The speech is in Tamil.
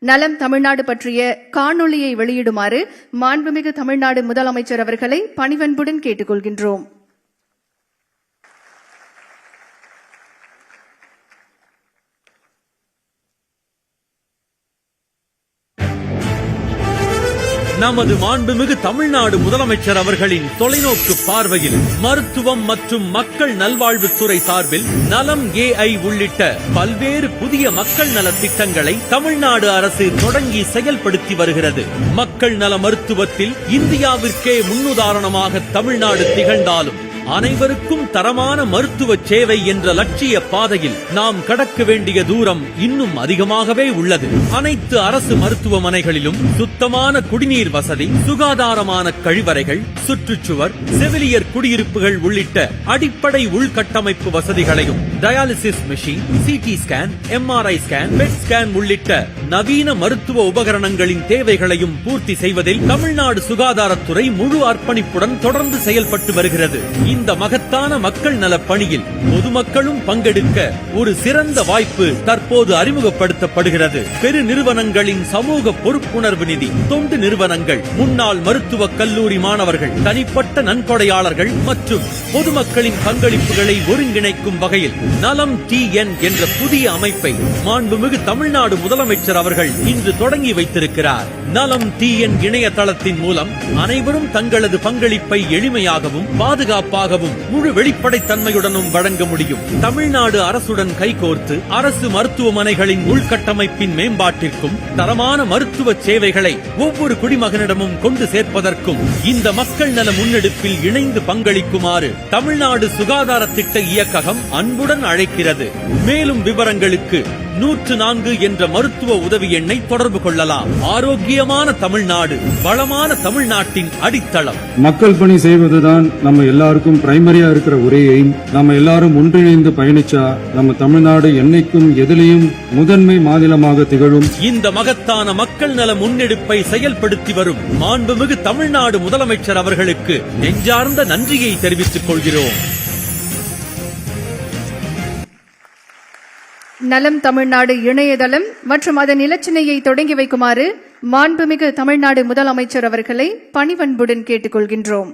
நலம் தமிழ்நாடு பற்றிய காணொளியை வெளியிடுமாறு மாண்புமிகு தமிழ்நாடு முதலமைச்சர் அவர்களை பணிவன்புடன் கேட்டுக் கொள்கின்றோம். நமது மாண்புமிகு தமிழ்நாடு முதலமைச்சர் அவர்களின் தொலைநோக்கு பார்வையில் மருத்துவம் மற்றும் மக்கள் நல்வாழ்வுத்துறை சார்பில் நலம் AI உள்ளிட்ட பல்வேறு புதிய மக்கள் நல திட்டங்களை தமிழ்நாடு அரசு தொடங்கி செயல்படுத்தி வருகிறது. மக்கள் நல மருத்துவத்தில் இந்தியாவிற்கே முன்னுதாரணமாக தமிழ்நாடு திகழ்ந்தாலும் அனைவருக்கும் தரமான மருத்துவ சேவை என்ற லட்சிய பாதையில் நாம் கடக்க வேண்டிய தூரம் இன்னும் அதிகமாகவே உள்ளது. அனைத்து அரசு மருத்துவமனைகளிலும் சுத்தமான குடிநீர் வசதி, சுகாதாரமான கழிவறைகள், சுற்றுச்சுவர், செவிலியர் குடியிருப்புகள் உள்ளிட்ட அடிப்படை உள்கட்டமைப்பு வசதிகளையும், dialysis machine, CT scan, MRI scan, bed scan உள்ளிட்ட நவீன மருத்துவ உபகரணங்களின் தேவைகளையும் பூர்த்தி செய்வதில் தமிழ்நாடு சுகாதாரத்துறை முழு அர்ப்பணிப்புடன் தொடர்ந்து செயல்பட்டு வருகிறது. இந்த மகத்தான மக்கள் நல பணியில் பொதுமக்களும் பங்கெடுக்க ஒரு சிறந்த வாய்ப்பு தற்போது அறிமுகப்படுத்தப்படுகிறது. பெரு நிறுவனங்களின் சமூக பொறுப்புணர்வு நிதி, தொண்டு நிறுவனங்கள், முன்னாள் மருத்துவக் கல்லூரி மாணவர்கள், தனிப்பட்ட நன்கொடையாளர்கள் மற்றும் பொதுமக்களின் பங்களிப்புகளை ஒருங்கிணைக்கும் வகையில் நலம் TN என்ற புதிய அமைப்பை மாண்புமிகு தமிழ்நாடு முதலமைச்சர் அவர்கள் இன்று தொடங்கி வைத்திருக்கிறார். நலம் TN இணையதளத்தின் மூலம் அனைவரும் தங்களது பங்களிப்பை எளிமையாகவும் பாதுகாப்பாகவும் முழு வெளிப்படைத்தன்மையுடனும் வழங்க முடியும். தமிழ்நாடு அரசுடன் கைகோர்த்து அரசு மருத்துவமனைகளின் உள்கட்டமைப்பின் மேம்பாட்டிற்கும் தரமான மருத்துவ சேவைகளை ஒவ்வொரு குடிமகனிடமும் கொண்டு சேர்ப்பதற்கும் இந்த மக்கள் நல முன்னெடுப்பில் இணைந்து பங்களிக்குமாறு தமிழ்நாடு சுகாதார திட்ட இயக்ககம் அன்புடன் அழைக்கிறது. மேலும் விவரங்களுக்கு 104 என்ற மருத்துவ உதவி எண்ணை தொடர்பு கொள்ளலாம். ஆரோக்கியமான தமிழ்நாடு, வளமான தமிழ்நாட்டின் அடித்தளம். மக்கள் பணி செய்வதுதான் நம்ம எல்லாருக்கும் பிரைமரியா இருக்கிற ஒரே எய்ம். நம்ம எல்லாரும் ஒன்றிணைந்து பயணிச்சா நம்ம தமிழ்நாடு என்னைக்கும் எதிலையும் முதன்மை மாநிலமாக திகழும். இந்த மகத்தான மக்கள் நல முன்னெடுப்பை செயல்படுத்தி வரும் மாண்புமிகு தமிழ்நாடு முதலமைச்சர் அவர்களுக்கு நெஞ்சார்ந்த நன்றியை தெரிவித்துக் கொள்கிறோம். நலம் தமிழ்நாடு இணையதளம் மற்றும் அதன் இலச்சினையை தொடங்கி வைக்குமாறு மாண்புமிகு தமிழ்நாடு முதலமைச்சர் அவர்களை பணிவன்புடன் கேட்டுக் கொள்கின்றோம்.